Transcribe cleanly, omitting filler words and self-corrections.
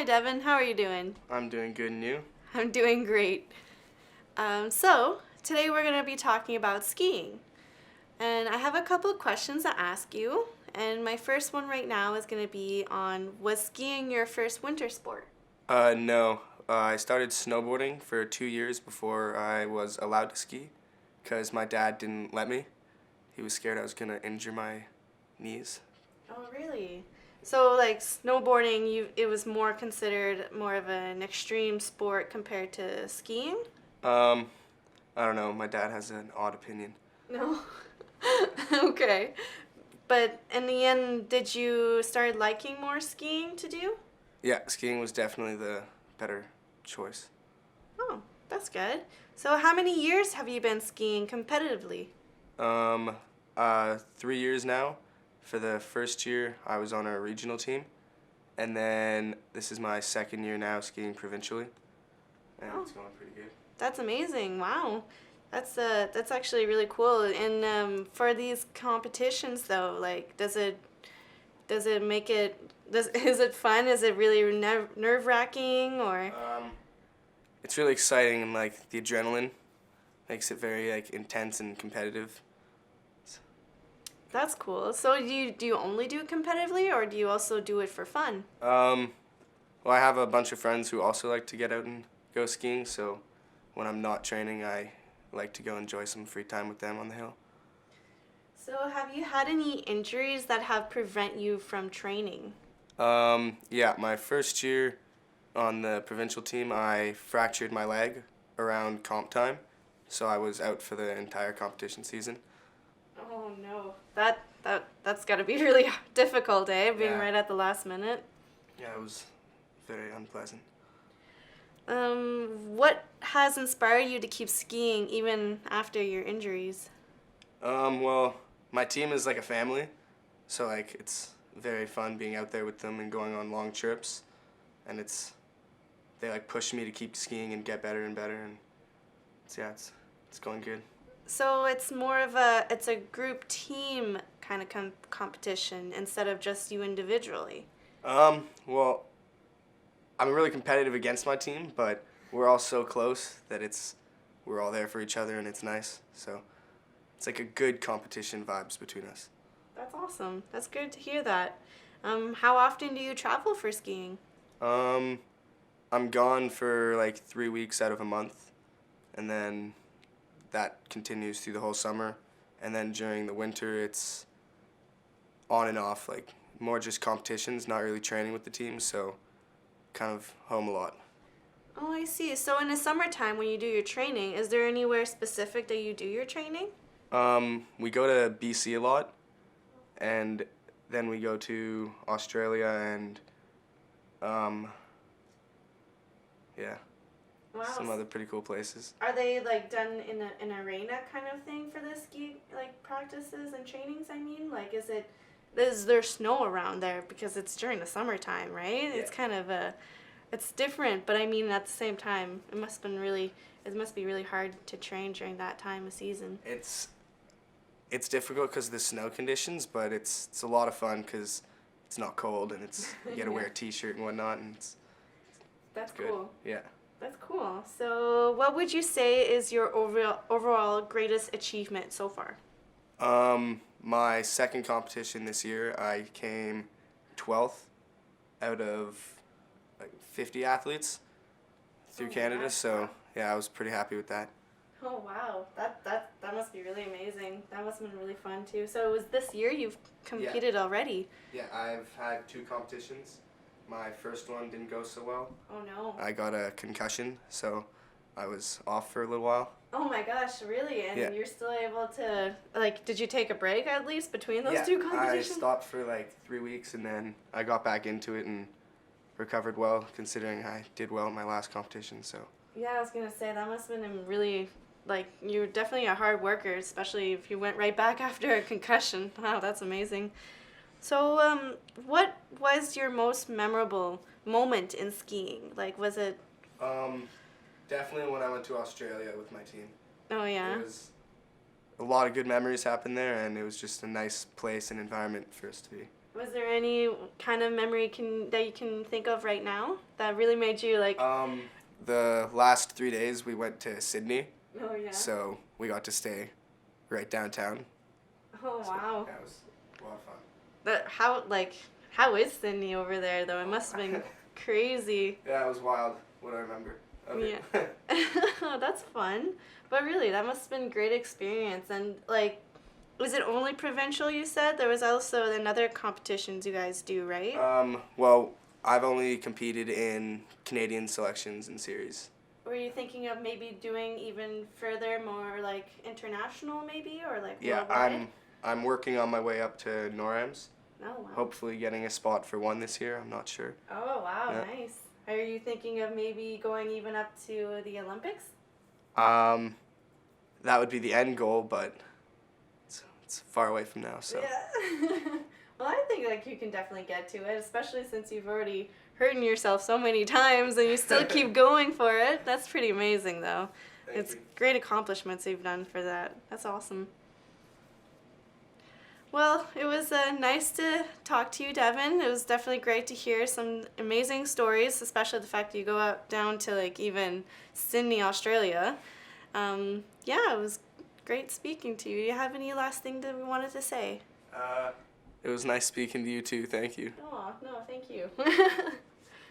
Hi, Devin. How are you doing? I'm doing good, and you? I'm doing great. Today we're going to be talking about skiing. And I have a couple of questions to ask you. And my first one right now is going to be on, was skiing your first winter sport? No. I started snowboarding for 2 years before I was allowed to ski because my dad didn't let me. He was scared I was going to injure my knees. Oh, really? So, like snowboarding, it was more considered more of an extreme sport compared to skiing? Um, I don't know. My dad has an odd opinion. No. Okay. But in the end, did you start liking more skiing to do? Yeah, skiing was definitely the better choice. Oh, that's good. So, how many years have you been skiing competitively? Um, 3 years now. For the first year, I was on a regional team, and then this is my second year now skiing provincially, and Oh, it's going pretty good. that's amazing. Wow. That's actually really cool. And for these competitions though, like does it make it does is it fun? Is it really nerve-wracking or It's really exciting, and like the adrenaline makes it very like intense and competitive. that's cool. So do you only do it competitively or do you also do it for fun? Um, well, I have a bunch of friends who also like to get out and go skiing, so when I'm not training, I like to go enjoy some free time with them on the hill. So have you had any injuries that have prevent you from training? Yeah, my first year on the provincial team, I fractured my leg around comp time, so I was out for the entire competition season. Oh no. That's got to be really difficult, eh? Being Yeah, right at the last minute. yeah, it was very unpleasant. What has inspired you to keep skiing even after your injuries? Well, my team is like a family, so like it's very fun being out there with them and going on long trips, and they like push me to keep skiing and get better and better, and it's going good. So it's a group team kind of competition instead of just you individually. Well, I'm really competitive against my team, but we're all so close that we're all there for each other and it's nice. So it's like a good competition vibes between us. That's awesome. That's good to hear that. How often do you travel for skiing? Um, I'm gone for like 3 weeks out of a month, and then that continues through the whole summer. And then during the winter, it's on and off, like more just competitions, not really training with the team, so kind of home a lot. Oh, I see. So in the summertime when you do your training, is there anywhere specific that you do your training? We go to BC a lot, and then we go to Australia and um, yeah, Wow. some other pretty cool places. Are they like done in an arena kind of thing for the ski like practices and trainings? I mean, like is there snow around there because it's during the summertime, right? Yeah. It's kind of it's different, but I mean at the same time, it must be really hard to train during that time of season. It's difficult because of the snow conditions, but it's a lot of fun because it's not cold and you got to Yeah, wear a t-shirt and whatnot, and that's it's good. cool. Yeah. That's cool. So, what would you say is your overall greatest achievement so far? My second competition this year, I came 12th out of like 50 athletes through Oh, Canada, nice. so yeah, I was pretty happy with that. Oh wow, that must be really amazing. That must have been really fun too. So it was this year you've Yeah. competed already. Yeah, I've had two competitions. My first one didn't go so well. Oh no. I got a concussion, so I was off for a little while. Oh my gosh, really? And Yeah. you're still able to like? Did you take a break at least between those Yeah, two I competitions? stopped for like 3 weeks and then I got back into it and recovered well, considering I did well in my last competition. So Yeah, I was gonna say that must have been a really like you're definitely a hard worker, especially if you went right back after a concussion. Wow, that's amazing. So, what was your most memorable moment in skiing? Like, was it? um, definitely when I went to Australia with my team, Oh it yeah. was a lot of good memories happened there, and it was just a nice place and environment for us to be. Was there any kind of memory that you can think of right now that really made you like? The last 3 days we went to Sydney, Oh yeah. so we got to stay right downtown. Oh So, wow. yeah, it was a lot of fun. How is Sydney over there though? It must have been crazy. Yeah, it was wild. What I remember of it. Oh, that's fun. But really, that must have been a great experience. And like, was it only provincial? You said there was also another competitions you guys do, right? Well, I've only competed in Canadian selections and series. Were you thinking of maybe doing even further, more like international, maybe, or like Yeah, worldwide? I'm working on my way up to NORAMs. Oh wow. Hopefully getting a spot for one this year. I'm not sure. Oh wow, Yeah. nice. Are you thinking of maybe going even up to the Olympics? That would be the end goal, but it's far away from now. So Yeah. Well, I think like you can definitely get to it, especially since you've already hurting yourself so many times and you still keep going for it. That's pretty amazing, though. It's great accomplishments you've done for that. That's awesome. Well, it was nice to talk to you, Devin. It was definitely great to hear some amazing stories, especially the fact that you go out down to like even Sydney, Australia. Yeah, it was great speaking to you. Do you have any last thing that we wanted to say? It was nice speaking to you too. Thank you. Oh, no, thank you.